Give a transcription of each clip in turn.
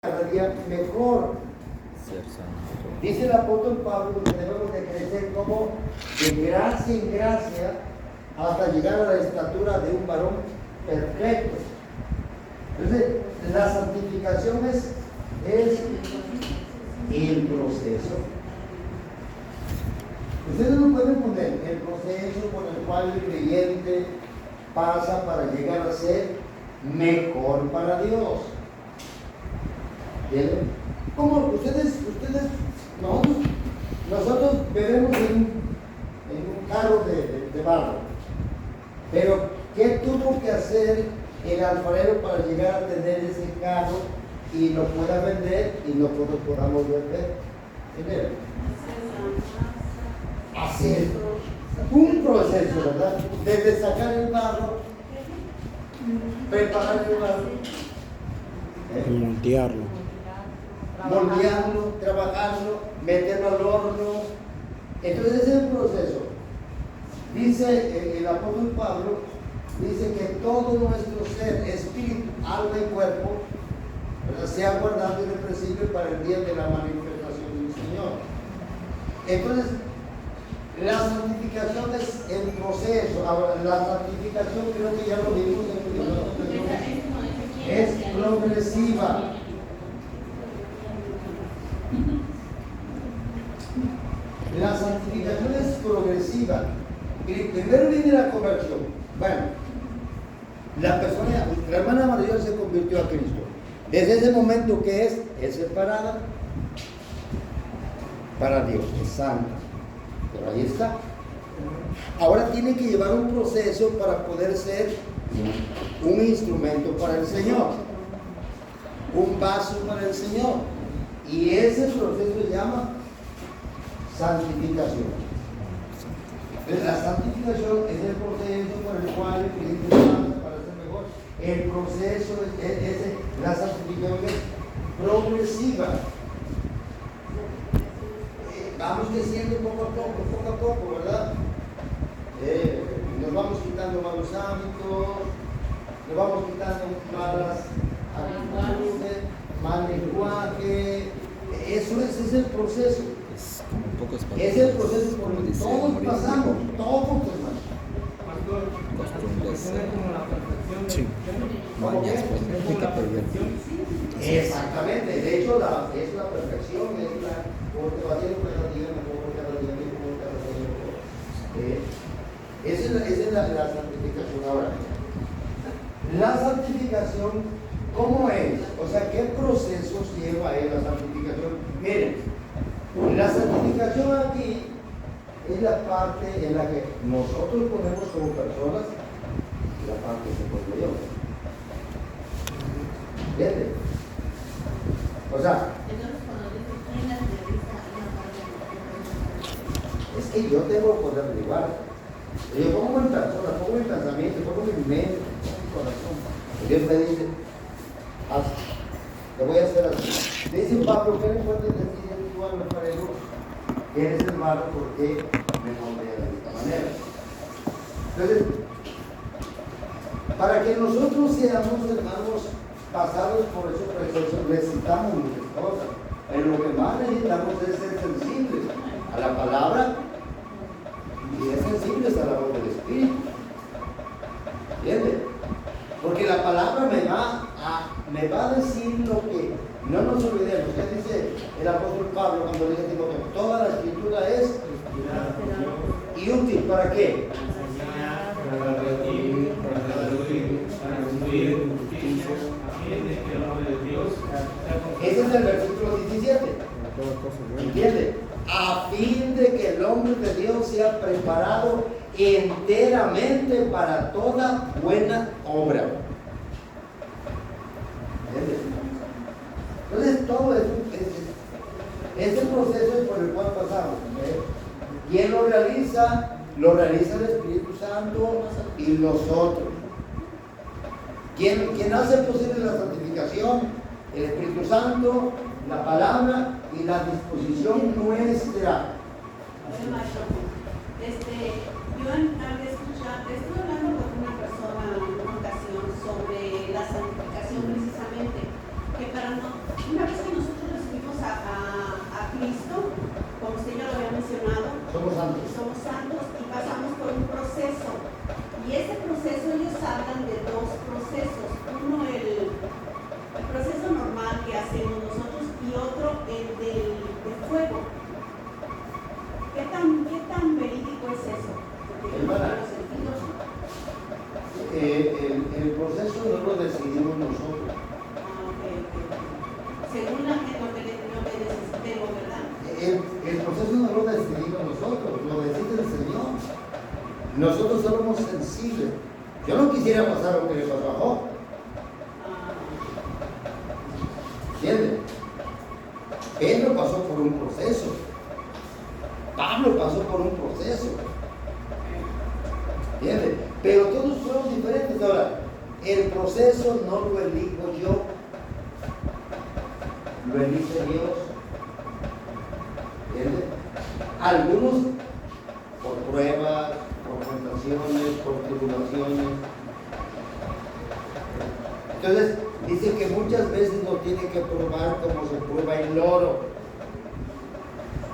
cada día mejor. Dice el apóstol Pablo que debemos de crecer como de gracia en gracia hasta llegar a la estatura de un varón perfecto. Entonces, la santificación es el proceso. Ustedes no pueden poner el proceso por el cual el creyente pasa para llegar a ser mejor para Dios. ¿Entienden? ¿Cómo? Nosotros bebemos en un carro de barro. Pero, ¿qué tuvo que hacer el alfarero para llegar a tener ese carro y lo pueda vender y nosotros podamos vender? ¿Entienden? Hacer un proceso, ¿verdad? Desde sacar el barro, preparar el barro, moldearlo, trabajarlo, meterlo al horno. Entonces ese es el proceso. Dice el apóstol Pablo, dice que todo nuestro ser, espíritu, alma y cuerpo, ¿verdad?, sea guardado y irrepresible para el día de la manifestación del Señor. Entonces, la santificación es el proceso. Ahora, la santificación, creo que ya lo vimos es progresiva. La santificación es progresiva. Primero viene la conversión. Bueno, la hermana María se convirtió a Cristo. Desde ese momento que es separada para Dios, es santa. Pero ahí está. Ahora tiene que llevar un proceso para poder ser un instrumento para el Señor, un vaso para el Señor. Y ese proceso se llama santificación. La santificación es el proceso por el cual el creyente pasa para ser mejor. El proceso, la santificación es progresiva. Vamos creciendo poco a poco, ¿verdad? Nos vamos quitando malos hábitos, nos vamos quitando malas actitudes, mal lenguaje. Ese es el proceso. Es el proceso por el que todos pasamos, todos, hermanos. Exactamente, de hecho es la perfección, porque va haciendo cada día mejor, cada día mejor. Esa es la santificación. Ahora, la santificación, ¿cómo es? O sea, ¿qué procesos lleva la santificación? Miren, la santificación aquí es la parte en la que nosotros ponemos como personas y la parte que pongo yo. ¿Entiendes? O sea, es que yo tengo que poder averiguar. Yo pongo en persona, pongo en pensamiento, pongo en mi mente, pongo en mi corazón. Y Dios me dice, haz, lo voy a hacer así. Me dice Pablo, ¿qué le puedes decir tú al alfarero? Eres el malo porque me moldea de esta manera. Entonces, para que nosotros seamos, hermanos, pasados por ese proceso, necesitamos muchas cosas. Pero lo que más necesitamos es ser sensibles a la palabra y es sensibles a la voz del Espíritu. ¿Entiendes? Porque la palabra me va a decir lo que no nos olvidemos. ¿Qué dice el apóstol Pablo cuando dice que toda la escritura es y útil? ¿Para qué? Para redarguir, para destruir, para construir justicia, a fin de que el nombre de Dios. Ese es el versículo 17. ¿Entiendes? A fin de que el hombre de Dios sea preparado enteramente para toda buena obra. ¿Entiendes? Entonces todo es el proceso por el cual pasamos. ¿Quién lo realiza? Lo realiza el Espíritu Santo y nosotros. ¿Quién hace posible la santificación? El Espíritu Santo, la palabra y la disposición nuestra. Yo al escuchar, estuve hablando con una persona en una ocasión sobre la santificación precisamente, que para una Nosotros somos sensibles. Yo no quisiera pasar lo que le pasó a Job. ¿Entiendes? Pedro pasó por un proceso. Pablo pasó por un proceso. ¿Entiendes? Pero todos fueron diferentes. Ahora, el proceso no lo elijo yo, lo elige Dios. ¿Entiendes? Algunos por pruebas, por tentaciones, por tribulaciones. Entonces, dice que muchas veces no tiene que probar como se prueba el oro.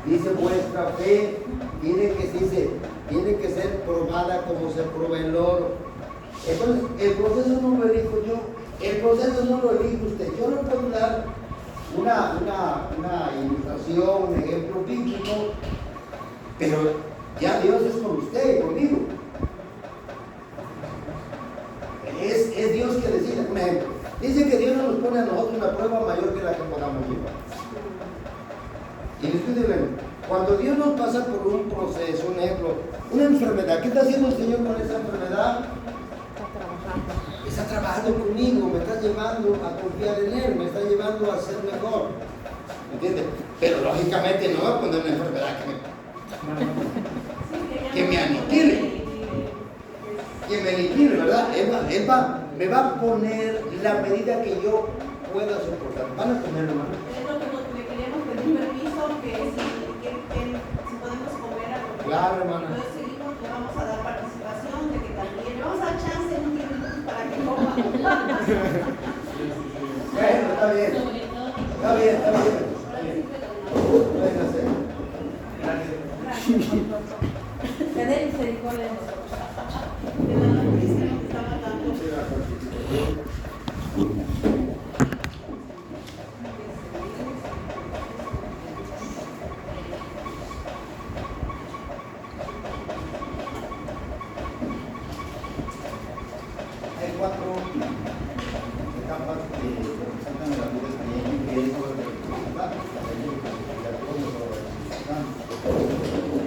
Dice vuestra fe tiene que ser probada como se prueba el oro. Entonces, el proceso no lo elijo yo, el proceso no lo elige usted. Yo le puedo dar una ilustración, un ejemplo bíblico, pero ya Dios es con usted y conmigo. Es Dios que decide. Un ejemplo, dice que Dios no nos pone a nosotros una prueba mayor que la que podamos llevar. Y le estoy diciendo, cuando Dios nos pasa por un proceso, un ejemplo, una enfermedad, ¿qué está haciendo el Señor con esa enfermedad? Está trabajando conmigo, me está llevando a confiar en Él, me está llevando a ser mejor. ¿Entiendes? Pero lógicamente no va a poner una enfermedad que me aniquile. Que me aniquile, ¿verdad? Él me va a poner la medida que yo pueda soportar. ¿Van a comer, hermano? Es lo que le queríamos pedir permiso, si podemos comer algo. Claro, hermano. Entonces seguimos, le vamos a dar participación, de que también le vamos a dar chance en un minuto para que coma. Bueno, está bien. Está bien, está bien. Véngase. Tener misericordia de nosotros. De la noticia que nos está matando. Hay 4 etapas que representan la vida creyente, que es lo que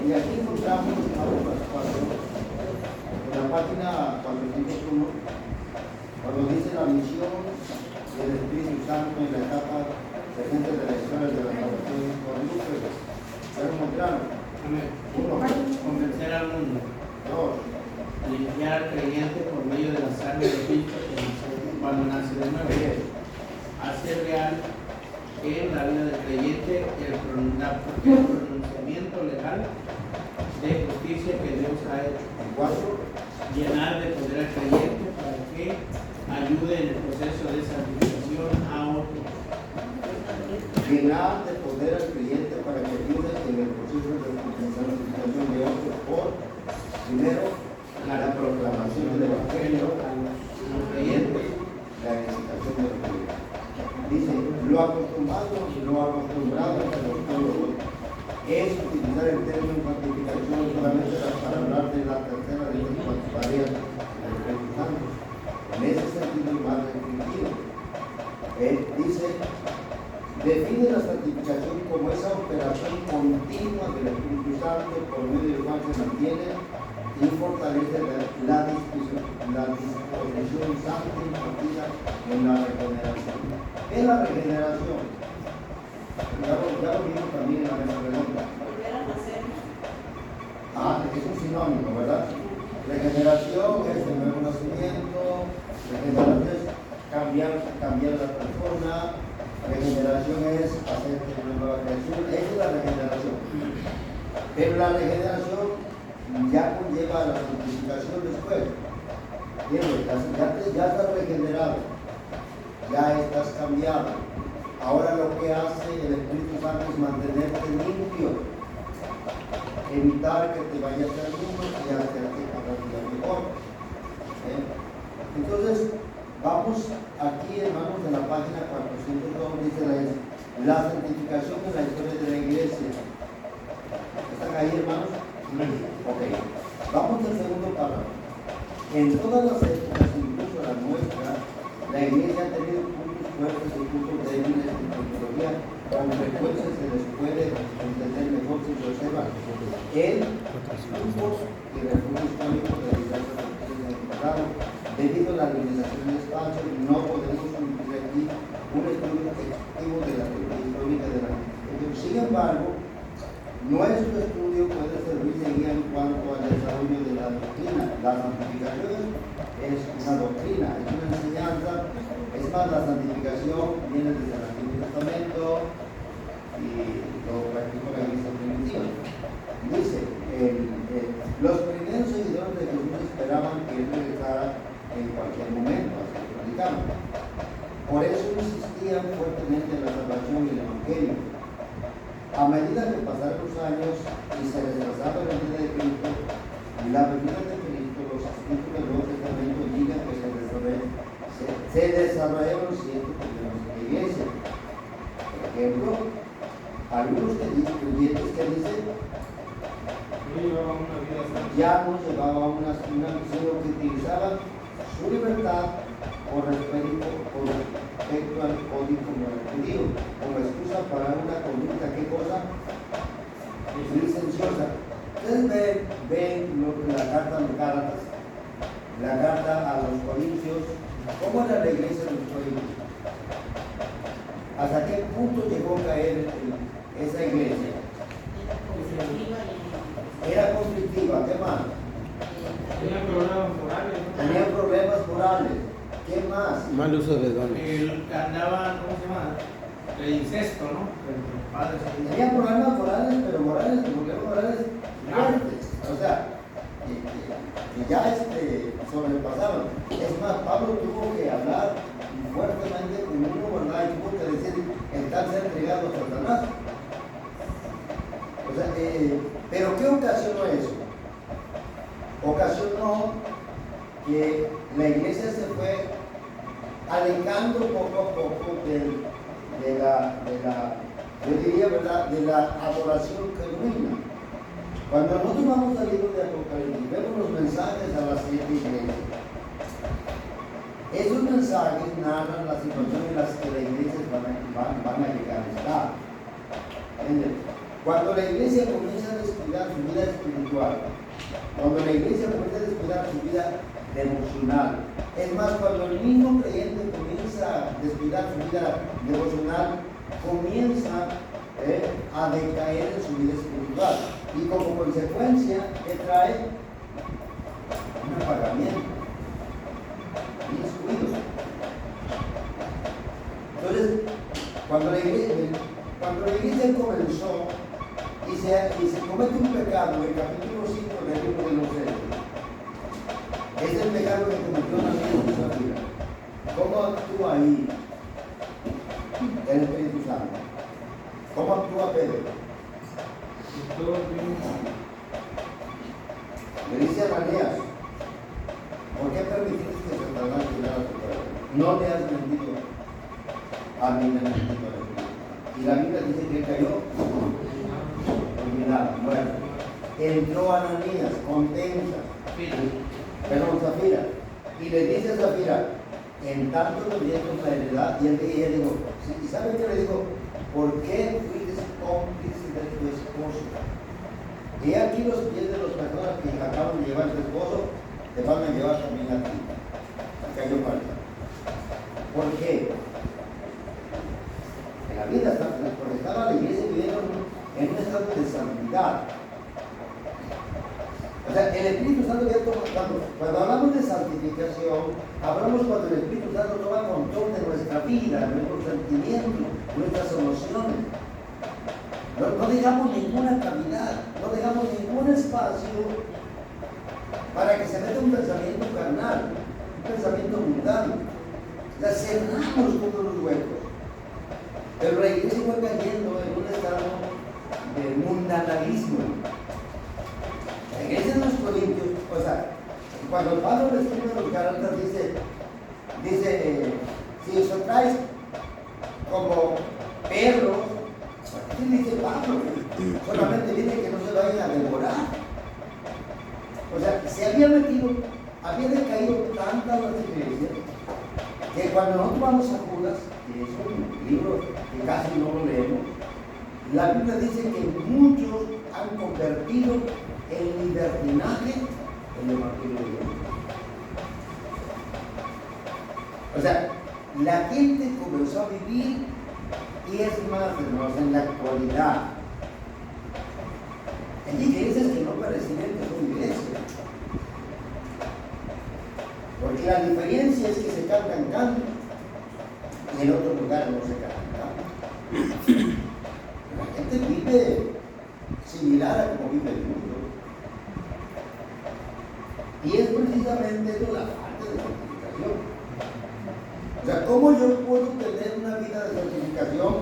y aquí encontramos algunas 4 en la página 401, cuando dice la misión del Espíritu Santo en la etapa presente de la historia de la salvación por Lucas. ¿Ya lo encontraron? 1. Convencer al mundo. 2. Limpiar al creyente por medio de la sangre de Cristo cuando nace de nuevo. Hacer real en la vida del creyente el pronunciamiento legal de justicia que Dios ha hecho. 4. Llenar de poder al creyente para que ayude en el proceso de santificación a otros. Llenar de poder al creyente para que ayude en el proceso de santificación de otros por, primero, la proclamación del Evangelio A los creyentes. la edificación del Evangelio. Dice, lo acostumbrado entre los pueblos es utilizar el término santificación solamente para hablar de la tercera de las tareas del Espíritu Santo. En ese sentido, más restringido. Él dice, define la santificación como esa operación continua del Espíritu Santo por medio del cual se mantiene y fortalece la disposición santa impartida en la regeneración. ¿Qué es la regeneración? Ya lo vimos también en la mesa redonda. Volver a nacer. Es un sinónimo, ¿verdad? Regeneración es el nuevo nacimiento, regeneración es cambiar la persona, regeneración es hacer una nueva creación, esa es la regeneración. Pero la regeneración ya conlleva la santificación después. Ya estás regenerado, ya estás cambiado. Ahora lo que hace el Espíritu Santo es mantenerte limpio, evitar que te vayas al mundo y hacerte cada día mejor. Entonces, vamos aquí, hermanos, en la página 402, dice la santificación en la historia de la iglesia. ¿Están ahí, hermanos? Ok. Vamos al segundo párrafo. En todas las épocas, incluso la nuestra, la iglesia ha tenido puntos fuertes y puntos débiles en teología. Con frecuencia se les puede entender mejor entonces se observa el grupos y refugio histórico de diversas doctrinas de pasado. Debido a la limitación del espacio, no podemos cumplir aquí un estudio efectivo de la teoría histórica de la religión. Sin embargo, nuestro estudio puede servir de guía en cuanto al desarrollo de la doctrina. La santificación es una doctrina, es una enseñanza. Es más, la santificación viene desde el Antiguo Testamento y lo practicó la Iglesia primitiva. Dice, los primeros seguidores de Jesús esperaban que él regresara en cualquier momento, así lo predicaban. Por eso insistían fuertemente en la salvación y el Evangelio. A medida que pasaron los años y se retrasaba la venida de Cristo, la venida de Cristo, los escritos del Nuevo Testamento indican que se desarrollaron ciertos problemas en la iglesia. Por ejemplo, algunos creyentes que dicen ya no llevaba una misión que utilizaba su libertad por respecto al código judío como excusa para una conducta, ¿qué cosa? Licenciosa. Ustedes ven la carta de Gálatas, la carta a los Corintios. ¿Cómo era la iglesia de los Corintios? ¿Hasta qué punto llegó a caer esa iglesia? Era conflictiva, ¿qué más? Tenía problemas morales. Tenía problemas morales. ¿Qué más? Mal uso de dones. Andaban, ¿cómo se llama? El incesto, ¿no? Entre los padres e hijos. Tenía problemas morales, pero problemas morales fuertes. O sea, que ya sobrepasaron. Es más, Pablo tuvo que hablar fuertemente con uno, ¿verdad? Y tuvo que decir, están ser entregados a Satanás. O sea, pero ¿qué ocasionó eso? Ocasionó que la iglesia se fue alejando poco a poco de la yo diría, ¿verdad?, de la adoración genuina. Cuando nosotros vamos al libro de Apocalipsis, vemos los mensajes a las 7 iglesias. Esos mensajes narran la situación en las que las iglesias van a llegar a estar. ¿Entiendes? Cuando la iglesia comienza a descuidar su vida espiritual, cuando la iglesia comienza a descuidar su vida devocional, es más, cuando el mismo creyente comienza a descuidar su vida devocional, comienza a decaer en su vida espiritual. Y como consecuencia, ¿qué trae? Un apagamiento y descuido. Entonces, cuando la iglesia comenzó y se comete un pecado, en el capítulo 5 del libro de los Hechos, es el pecado que cometió Ananías y Zafira. ¿Cómo actúa ahí el Espíritu Santo? ¿Cómo actúa Pedro? Le dice a Ananías, ¿por qué permitiste que Satanás llegara a tu corazón? No le has mentido a mí, me has mentido a Espíritu. Y la Biblia dice que cayó fulminado, muerto. Entró Ananías, contenta, Zafira, y le dice a Zafira, en tanto lo dieron la heredad, y ella dijo, ¿y sabe qué le dijo? ¿Por qué fuiste cómplice de tu esposo? Y aquí los pies de las personas que acaban de llevar a tu esposo, te van a llevar también a ti. Cayó falta. ¿Por qué? En la vida, porque estaba la iglesia viviendo en un estado de santidad. O sea, el Espíritu Santo, cuando hablamos de santificación, hablamos cuando el Espíritu Santo toma control de nuestra vida, nuestros sentimientos, nuestras emociones. No dejamos ninguna cavidad, no dejamos ningún espacio para que se meta un pensamiento carnal, un pensamiento mundano. O sea, cerramos todos los huecos. Pero la iglesia fue cayendo en un estado de mundanalismo. La iglesia de los Corintios, o sea, cuando Pablo le escribe a los Gálatas, dice si os tratáis como perros, ¿qué dice Pablo? Solamente dice que no se vayan a devorar. O sea, se había decaído tantas las iglesias, que cuando nosotros vamos a Judas, que es un libro que casi no lo leemos, La Biblia dice que muchos han convertido el libertinaje en el evangelio de Dios. O sea, la gente comenzó a vivir, y es más, hermanos, en la actualidad, hay iglesias que no parecen que son iglesias. Porque la diferencia es que se cantan cantos y en otros lugares no se cantan cantos. La gente vive similar a como vive el mundo. Y es precisamente eso la falta de santificación. O sea, ¿cómo yo puedo tener una vida de santificación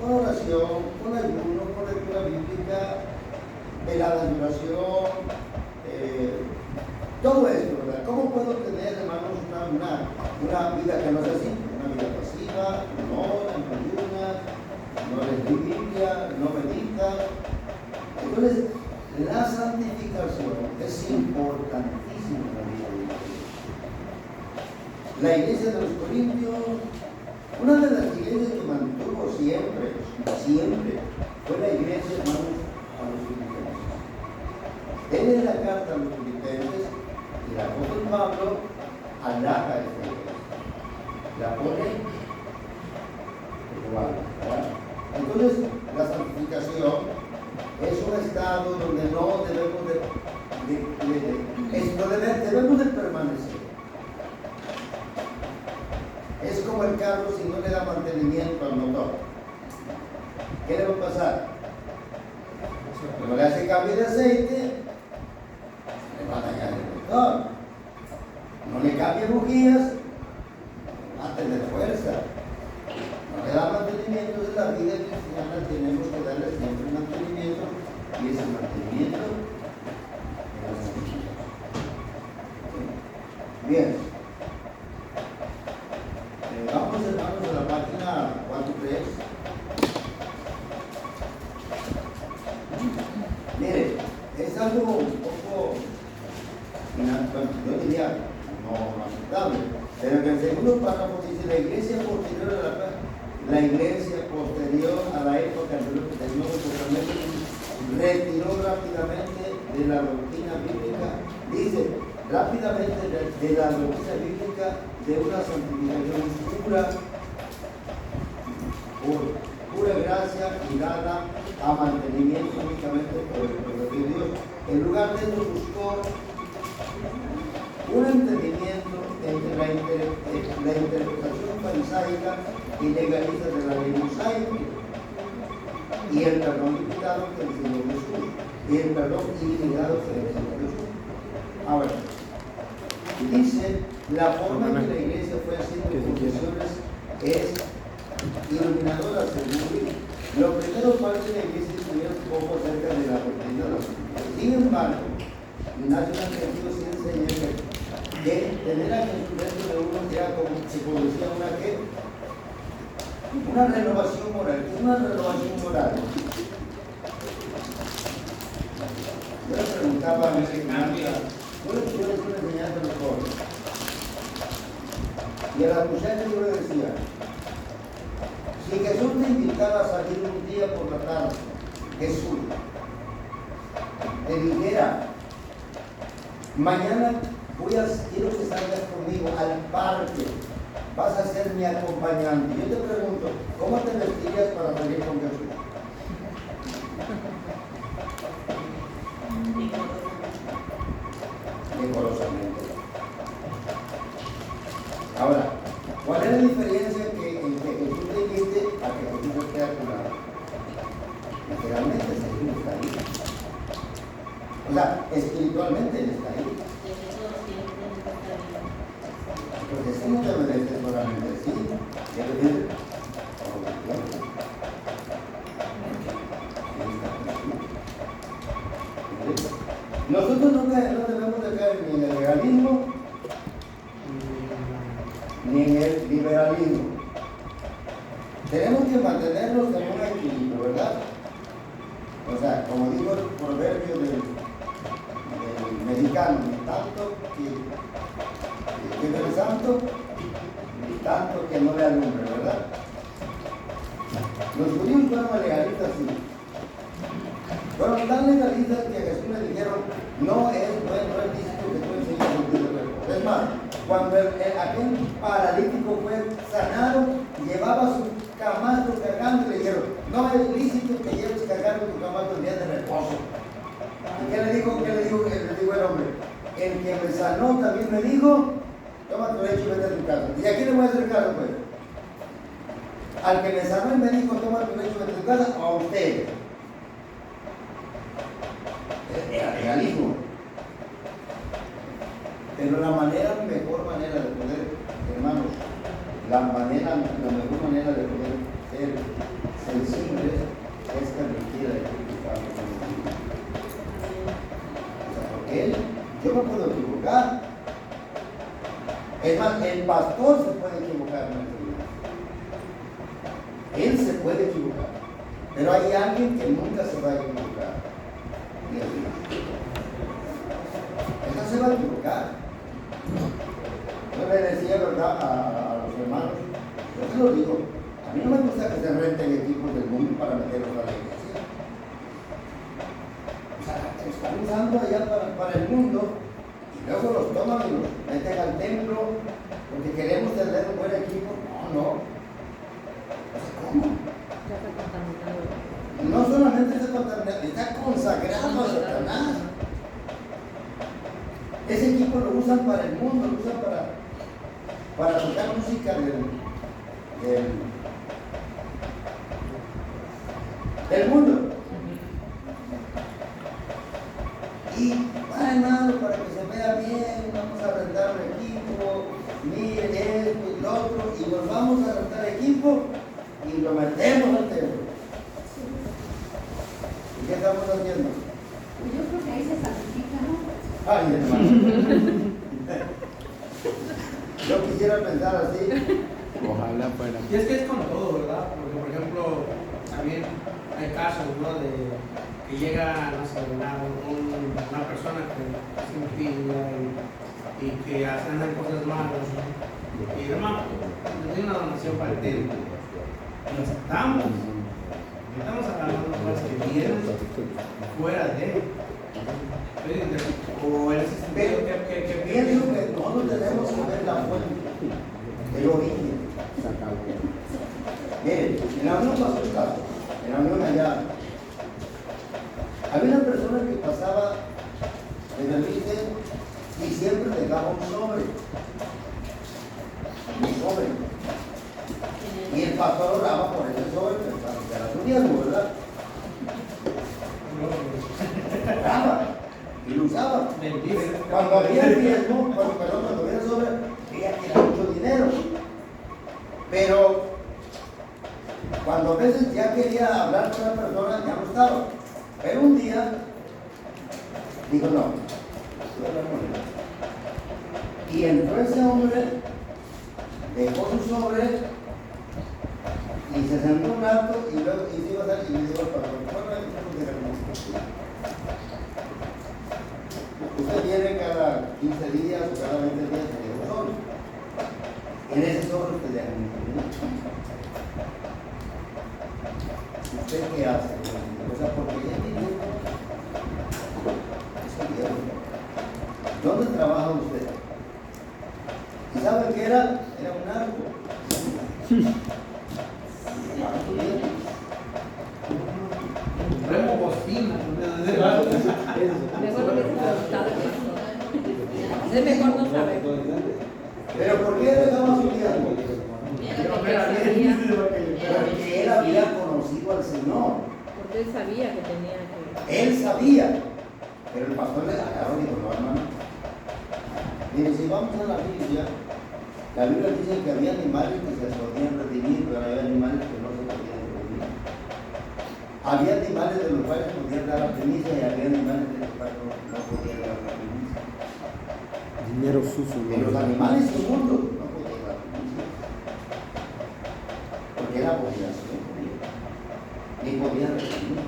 con oración, con ayuno, con lectura bíblica, velada en oración, todo esto, ¿verdad? ¿Cómo puedo tener, hermanos, una vida que no sea así? Una vida pasiva, no ayuna, no lee Biblia, no medita. Entonces, la santificación es importantísima en la vida de la iglesia. La iglesia de los Corintios, una de las iglesias que mantuvo siempre, fue la iglesia, hermanos, a los filipenses. Él en la carta a los filipenses, y el apóstol Pablo halaga a esta iglesia. La pone igual, ¿verdad? Entonces, la santificación es un estado donde no debemos de permanecer. Es como el carro si no le da mantenimiento al motor. ¿Qué le va a pasar? Cuando le hace cambio de aceite, le va a dañar el motor. No le cambie bujías, va a tener fuerza. No le da mantenimiento de la vida cristiana, tenemos que darle siempre mantenimiento, y ese mantenimiento de la santificación. Bien. Vamos, hermanos, a la página 4.3. Mire, es algo un poco, yo diría, no aceptable, pero en el segundo párrafo dice: la iglesia posterior a la época del Nuevo Testamento retiró rápidamente de la doctrina bíblica, dice, rápidamente de la doctrina bíblica de una santificación por pura gracia y dada a mantenimiento únicamente por el poder de Dios. En lugar de eso buscó un entendimiento entre la interpretación farisaica y legalista de la ley mosaica y el perdón limitado que enseñó Jesús, y el perdón ilimitado que enseñó Jesús. Ahora, dice, la forma en que la iglesia fue haciendo confesiones es iluminadora, según lo primero parte de la iglesia estuviera un poco acerca de la doctrina de la santificación. Sin embargo, Ignacio Argentino sí enseña que tener a Jesús dentro de uno era como se producía una renovación moral. ¿Qué es una renovación moral? Yo le preguntaba a mi hermana, yo le quiero hacer una enseñanza a los jóvenes. Y a las muchachas yo le decía: si Jesús te invitara a salir un día por la tarde, Jesús te dijera: mañana quiero que salgas conmigo al parque, vas a ser mi acompañante. Yo te pregunto, ¿cómo te vestirías para salir con Jesús? Decorosamente. Ahora, ¿cuál es la diferencia en que Jesús te invite a que Jesús esté a tu lado? Literalmente Jesús está ahí. O sea, espiritualmente Él está ahí. Porque si no te obedeces solamente así, debe decir, nosotros no debemos de caer ni en el legalismo ni en el liberalismo. Tenemos que mantenernos en un equilibrio, ¿verdad? O sea, como dijo el proverbio del mexicano, ni tanto que vive el santo, ni tanto que no le alumbre, ¿verdad? Los judíos fueron legalistas, sí. Fueron tan legalistas que a Jesús le dijeron, no es lícito que tú enseñes el Dios del cuerpo. Es más, cuando aquel paralítico fue sanado, llevaba su camastro cargando y le dijeron, no es lícito que lleves cargando tu camastro el día de reposo. ¿Y qué le dijo? Le dijo el hombre? El que me sanó también me dijo, toma tu lecho y vete a tu casa. ¿Y a quién le voy a hacer caso, pues? Al que me sanó y me dijo, toma tu lecho y vete a tu casa, o a usted. Era legalismo. Pero la mejor manera de poder, hermanos, la mejor manera de poder ser sensibles es permitir a equivocar. O sea, porque yo me puedo equivocar. Es más, el pastor se puede equivocar en la vida. Él se puede equivocar. Pero hay alguien que nunca se va a equivocar. Él no se va a equivocar. Yo le decía, ¿verdad?, a los hermanos, yo se lo digo, a mí no me gusta que se renten equipos del mundo para meterlos a la iglesia. O sea, están usando allá para el mundo y luego los toman y los meten al templo porque queremos tener un buen equipo. No. O sea, ¿cómo? No solamente está contaminado, está consagrado a Satanás. Ese equipo lo usan para el mundo, lo usan para tocar música del mundo. Y hermano, para que se vea bien, vamos a rentar un equipo, miren esto y lo otro, y nos vamos a rentar equipo y lo metemos al templo. ¿Y qué estamos haciendo? Pues yo creo que ahí se sacrifica, ¿no? Ay, hermano. Yo quisiera pensar así. Ojalá fuera. Y es que es con todo, ¿verdad? Porque, por ejemplo, también hay casos, ¿no?, de que llega, no sé, una persona que es impía y que hacen cosas malas. Y hermano, nos dio una donación para el templo. Y lo aceptamos. Estamos hablando de cosas que vienen fuera de él. O en ese sentido que pienso que nosotros tenemos que ver la fuente, el origen. Miren, en la unión pasó el caso, en la unión allá. Había una persona que pasaba en el líder y siempre dejaba un sobre. Y el pastor oraba por ese sobre, pensando que era su diezmo, ¿verdad? Oraba. Y lo usaba. Cuando había el diezmo, cuando había el sobre, veía que era mucho dinero. Pero cuando a veces ya quería hablar con la persona, ya no estaba. Pero un día dijo, no, voy a hablar con él. Y entró ese hombre, dejó su sobre y se sentó un rato y luego se iba a salir y le dijo al pastor, usted viene cada 15 días o cada 20 días a un sobre. En ese sobre usted deja un dinero. ¿Usted qué hace? O sea, porque ya tiene ese dinero. ¿Dónde trabaja usted? ¿Y sabe qué era? Era un narco. Remo bocina. Mejor no hubiese preguntado eso. Es mejor no saber. ¿Pero por qué dejaba su diezmo? Porque él había conocido al Señor. Porque él sabía que tenía que... Él sabía. Pero el pastor le agarró y dijo, no, hermano. Mire, si vamos a la Biblia dice que había animales que se podían redimir, pero había animales que no se podían redimir. Había animales de los cuales podían dar la primicia y había animales de los cuales no podían dar la primicia. Dinero sucio. En los animales inmundos no podían dar la primicia. Porque era obligación, ni podían redimir.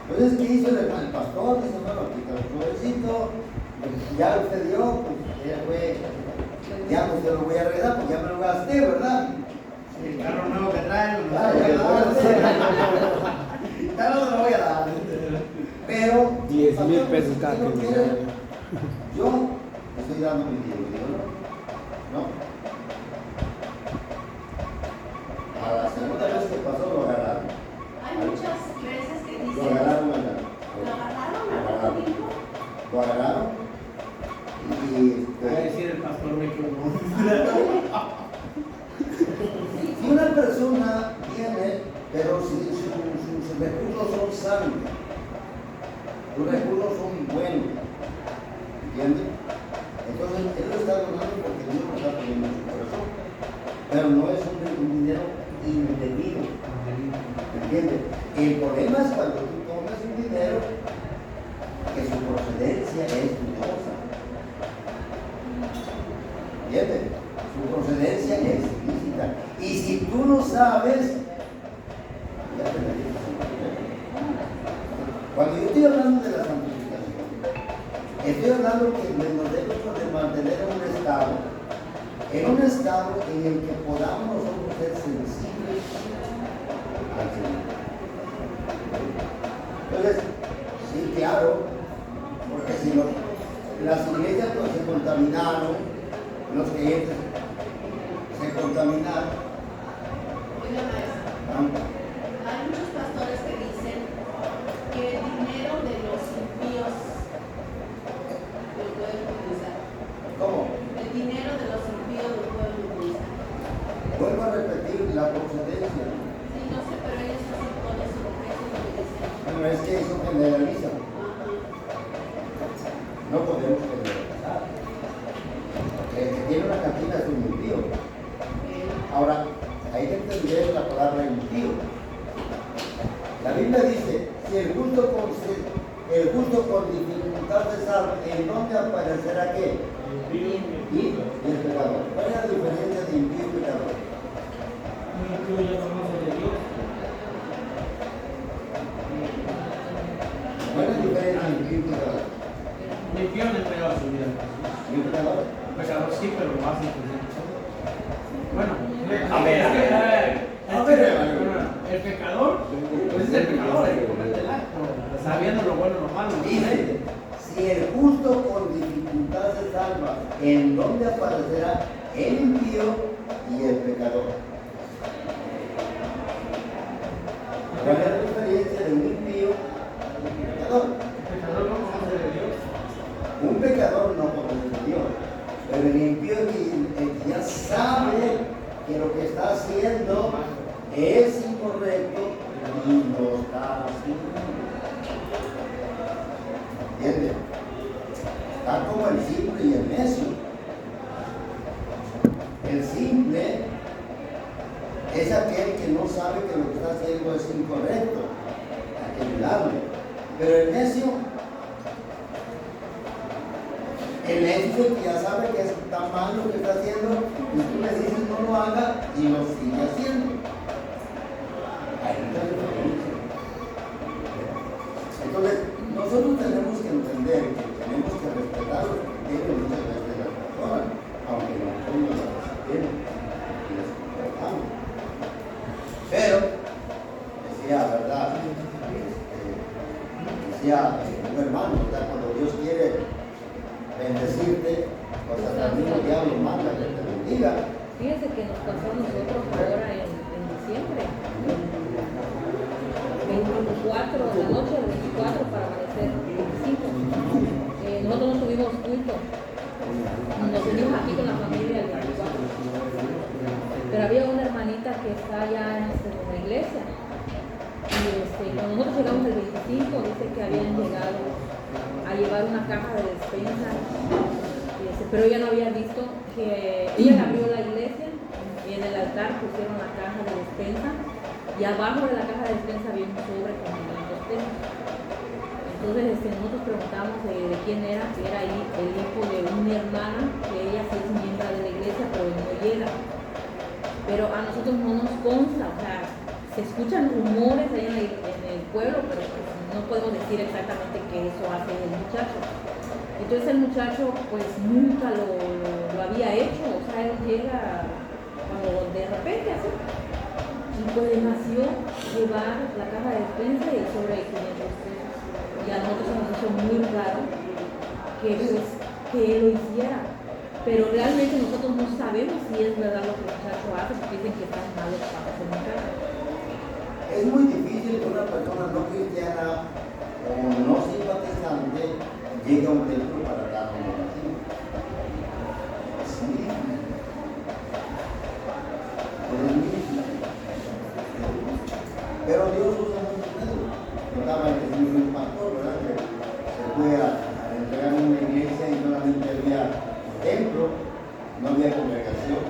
Entonces, ¿qué hizo el pastor? Dice, bueno, quita el sobrecito, ya usted dio, pues ya fue, ya pues yo lo voy a regresar, porque ya me lo gasté, ¿verdad? El carro nuevo que traen, no Ay, lo voy a dar. ya no se lo voy a dar. Pero 10,000 pesos cada si no quien. quiere, yo estoy dando mi dinero, ¿no? A la segunda vez que pasó lo agarraron. Hay muchas veces que Lo dicen, agarraron ¿lo agarraron al mismo? Lo agarraron y Va a decir el pastor me equivocó. si una persona viene, pero si sus recursos son sanos, sus recursos son buenos, ¿entiendes? Entonces él lo está donando porque Dios lo está poniendo en su corazón, pero no es un dinero indebido, ¿entiendes? El problema es cuando tú tomas un dinero que su procedencia es dudosa. ¿Entiendes? Su procedencia es ilícita. Y si tú no sabes, ya te la dices. Cuando yo estoy hablando de la santificación, estoy hablando que nos debemos de mantener en un estado en el que podamos nosotros ser sensibles al Señor. Entonces, sí, claro, porque si no, las iglesias pues, se contaminaron, los creyentes se contaminaron. Oiga, maestro, hay muchos pastores que dicen que el dinero de los impíos lo pueden utilizar. ¿Cómo? El dinero de los impíos lo pueden utilizar. Vuelvo a repetir la procedencia. Sí, no sé, pero ellos hacen con eso, lo que ellos lo dicen. Bueno, es que eso generaliza. Ajá. No podemos generalizar. El que tiene una cantina es un impío. Ahora, hay que entender la palabra impío. La Biblia dice, si el justo con dificultad se salva, ¿en dónde aparecerá qué? Y el pecador. ¿Cuál es la diferencia de impío y pecador? ¿Cuál es la diferencia de impío y pecador? Mi tío no entregó su vida. ¿Y un pecador? Pecador sí, pero lo hace bueno, A ver. el pecador, pues es el pecador, el que comete el acto, sabiendo lo bueno y lo malo. Dice, si el justo con dificultad se salva, ¿en dónde aparecerá el impío y el pecador? ¿Cuál es la diferencia de un impío y un pecador? El pecador no conoce de Dios. Un pecador no conoce de Dios, pero el impío es el que ya sabe que lo que está haciendo es incorrecto y lo está haciendo. ¿Entiendes? Está como el simple y el necio. El simple es aquel que no sabe que lo que está haciendo es incorrecto. Hay que ayudarle. Pero el necio es el que ya sabe que está mal lo que está haciendo y tú le dices no lo haga y lo sigue haciendo. Hay mucha diferencia. Entonces, nosotros tenemos que entender que tenemos que respetar los criterios muchas veces de las personas, aunque nosotros no las respetemos y las respetamos. Pero, decía, ¿verdad? Decía un hermano, ¿verdad? Cuando Dios quiere bendecirte, pues hasta el mismo diablo manda que te bendiga. Fíjense que nos pasó a nosotros ahora en diciembre, 24 de la noche, 24 para amanecer 25. Nosotros no tuvimos culto, nos unimos aquí con la familia el 24. Pero había una hermanita que está allá en la iglesia. Y cuando nosotros llegamos el 25, dice que habían llegado a llevar una caja de despensa, pero ella no había visto que ella abrió la iglesia y en el altar pusieron la caja de despensa y abajo de la caja de despensa había un sobre con 500 pesos. Entonces nosotros preguntamos de quién era, que era ahí el hijo de una hermana, que ella sí es miembro de la iglesia, pero no llega. Pero a nosotros no nos consta, o sea, se escuchan rumores ahí en el pueblo, pero pues no podemos decir exactamente qué eso hace el muchacho. Entonces el muchacho pues nunca lo había hecho, o sea, él llega, cuando o de repente así. Y pues nació llevar la caja de despensa y sobre 500 pesos. Y a nosotros se nos hizo muy raro que, pues, que él lo hiciera. Pero realmente nosotros no sabemos si es verdad lo que el muchacho hace, porque dicen que están malos para hacer muchacho. Es muy difícil que una persona no cristiana o no simpatizante llegue a un templo para dar un donativo. Es muy difícil. Es muy difícil. Pero Dios usa muchos medios. Yo estaba en un pastor, ¿verdad? Que se fue a entregar una iglesia y solamente había templo, no había congregación.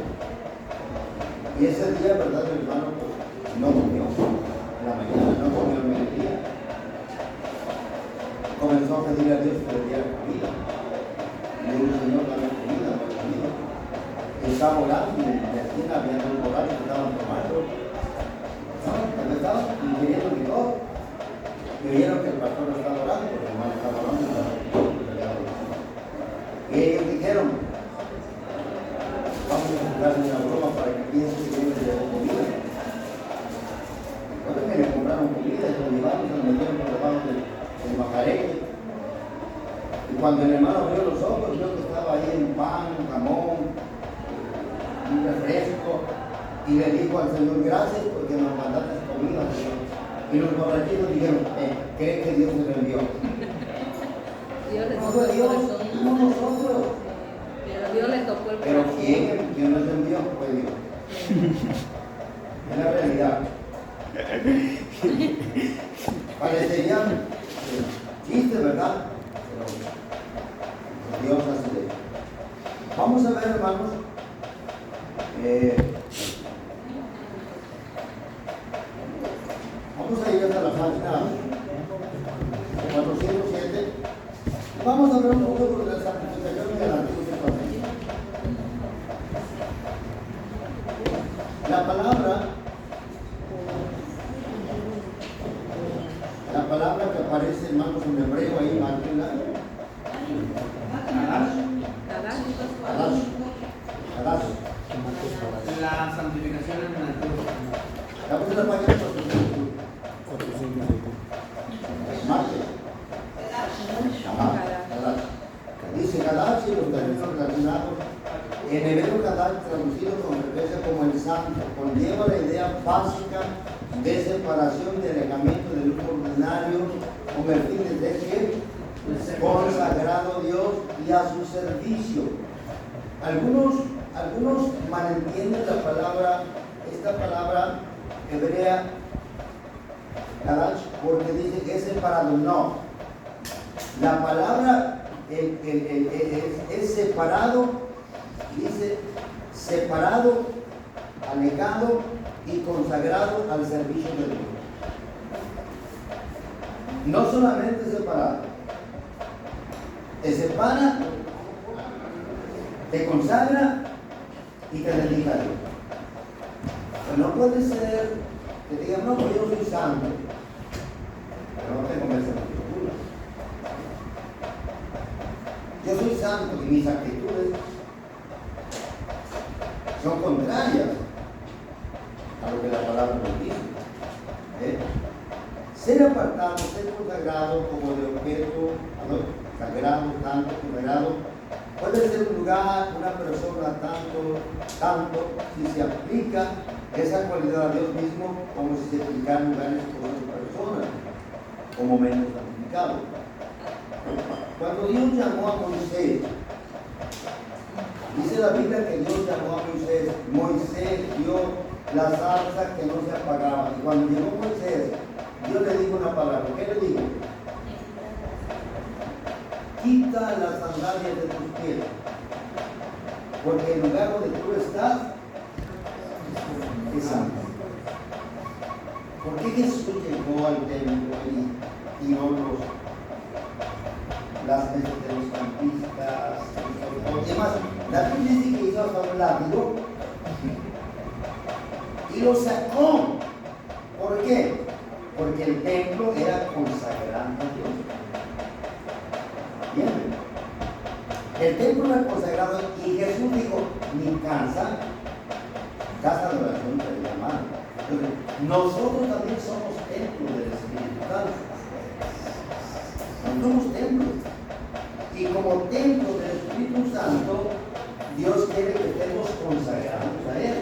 Y ese día, ¿verdad, mi hermano? Pues no comió. En la mañana no comió el mediodía. Comenzó a pedir a Dios que le diera comida. Y le dijo, Señor, dame comida, no hay comida. Y estaba orando y en la esquina había dos borrachos que estaban tomando. Estaban ingiriendo licor. Y oyeron que el pastor estaba orando, porque el hermano estaba orando. Y ellos dijeron, vamos a comprarle una broma para que piense que yo le llevo comida. Entonces que le compraron comida, se lo llevaron, se lo metieron por debajo del majareque. Y cuando el hermano abrió los ojos, vio que estaba ahí un pan, un jamón, un refresco, y le dijo al Señor, gracias porque nos mandaste comida, Señor. Y los borrachitos dijeron, ¿cree que Dios se lo envió? Dios le No tocó fue el Dios, corazón. no nosotros. Pero Dios le tocó el Pero corazón. ¿quién nos envió? Fue Dios. Es la realidad. Parecería chiste, ¿verdad? Pero Dios hace de ello. Vamos a ver, hermanos. Vamos a ir hasta la página 407. Vamos a ver un poco de las aplicaciones del Antiguo Testamento. La palabra que aparece, hermanos, en hebreo ahí, márquenla. Kadash. La santificación en el Antiguo Testamento. Estamos en la página 407. Márquenla. Kadash. Dice Kadash y los términos relacionados. En hebreo Kadash, traducido con frecuencia como el santo, conlleva la idea básica de separación y alejamiento del uso ordinario con el fin de ser que consagrado a Dios y a su servicio. Algunos malentienden esta palabra hebrea Kadash, porque dice que es separado. No. La palabra es separado, dice separado, alejado y consagrado al servicio de Dios. No solamente separado, te separa, te consagra y te dedica a Dios. Pero no puede ser que digan, no, pues yo soy santo, pero no tengo esa escritura. Yo soy santo y mis actitudes son contrarias a lo que la palabra nos dice. Ser apartado, ser consagrado como de objeto, sagrado, santo, consagrado, puede ser un lugar, una persona, tanto, si se aplica esa cualidad a Dios mismo, como si se aplicaran lugares por otra persona, como menos santificado. Cuando Dios llamó a Moisés, dice la Biblia que Dios llamó a Moisés, Moisés vio la zarza que no se apagaba. Y cuando llegó Moisés, Dios le dijo una palabra. ¿Qué le dijo? Quita las sandalias de tus pies, porque el lugar donde tú estás es santo. ¿Por qué Jesús llegó al templo y tiró las mesas de los campistas? Además, la Biblia dice que hizo hasta un látigo y lo sacó. ¿Por qué? Porque el templo era consagrado a Dios. Bien. El templo era consagrado y Jesús dijo, mi casa casa de oración se le llama. Entonces, nosotros también somos templos del Espíritu Santo. Somos templos. Y como templos del Espíritu Santo, Dios quiere que estemos consagrados a Él.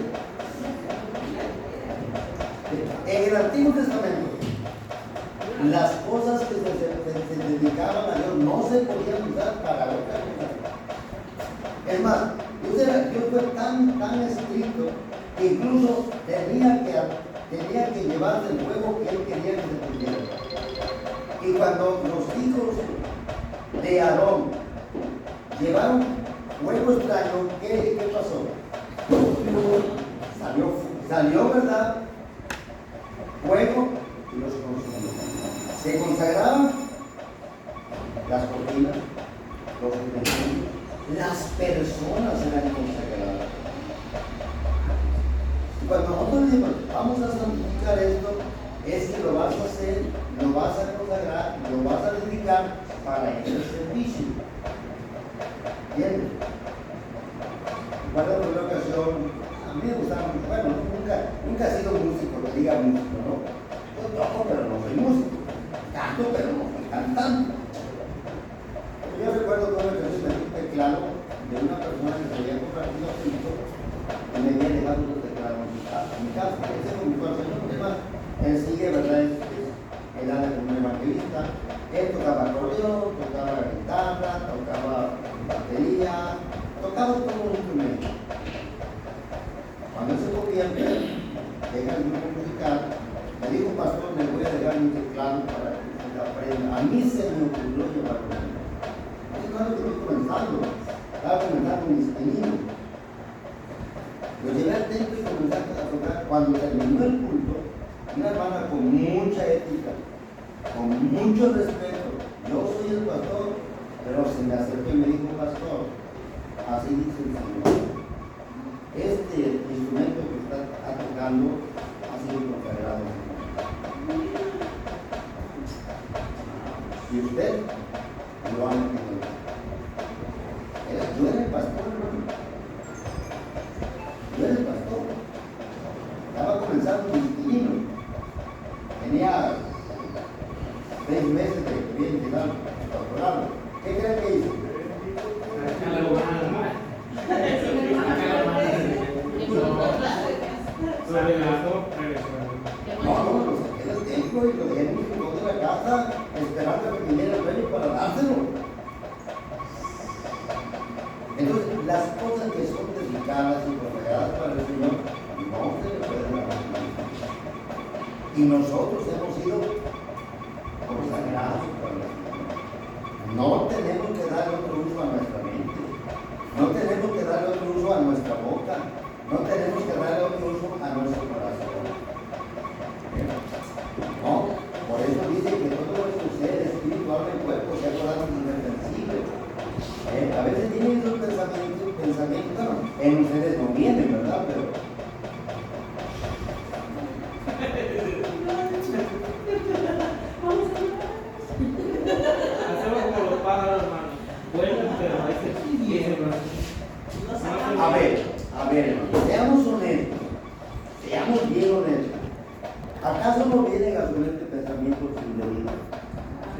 En el Antiguo Testamento, las cosas que se dedicaban a Dios no se podían usar para otra cosa. Es más, Dios fue tan estricto que incluso tenía que llevarse el fuego que Él quería que se pusiera. Y cuando los hijos de Aarón llevaron fuego extraño, ¿qué pasó? Salió, ¿verdad? Fuego y los consumió. Se consagraban las cortinas, los utensilios, las personas eran consagradas. Y cuando nosotros decimos, vamos a santificar esto, es que lo vas a hacer, lo vas a consagrar, lo vas a dedicar para el servicio. ¿Entiendes? Recuerdo una ocasión, a mí me gustaba mucho, bueno, nunca he sido músico, que diga músico, ¿no? Yo toco, pero no soy músico. Canto, pero no soy cantante. Yo recuerdo que me dio un teclado de una persona que se había compartido Cristo y me había dejado los teclados en mi casa. Ese fue mi corazón, además, él sigue, ¿verdad? Él anda como un evangelista. Él tocaba acordeón, tocaba guitarra, tocaba batería, tocaba todo un instrumento. Cuando él se convierte, deja el grupo musical, me dijo, pastor, me voy a dejar mi teclado para que usted aprenda. A mí se me ocurrió llevarlo. Es cuando estoy comenzando, estaba comenzando mis pininos. Lo llevé al templo y comencé a tocar. Cuando terminó el culto, una hermana con mucha ética, con mucho respeto, yo soy el pastor, pero se me acercó y me dijo, pastor, así dice el Señor, este instrumento que está tocando ha sido consagrado. Y usted lo ha metido. Yo era el pastor, hermano. Yo era el pastor. Estaba comenzando mis pininos. Tenía 6 meses de que había llegado doctorado. ¿Qué creen que hice? No, lo saqué del templo y lo dejé en mi rincón de la casa esperando a que viniera el dueño para dárselo. Entonces, las cosas que son dedicadas y consagradas para el Señor no se le pueden dar. Y nosotros hemos sido consagrados para el Señor. No tenemos que darle otro uso a nuestra mente. No tenemos que darle otro uso a nuestra boca. No tenemos que darle otro uso a nuestro corazón. No, por eso dice que todo nuestro ser espiritual del cuerpo sea corazón irreprensible. A veces tienen esos pensamientos, bueno, en ustedes no vienen, ¿verdad? Pero hacemos como los pájaros, hermano. Vuelan, pero a veces vienen, a ver, seamos honestos, seamos bien honestos. ¿Acaso no vienen a su mente pensamientos indebidos?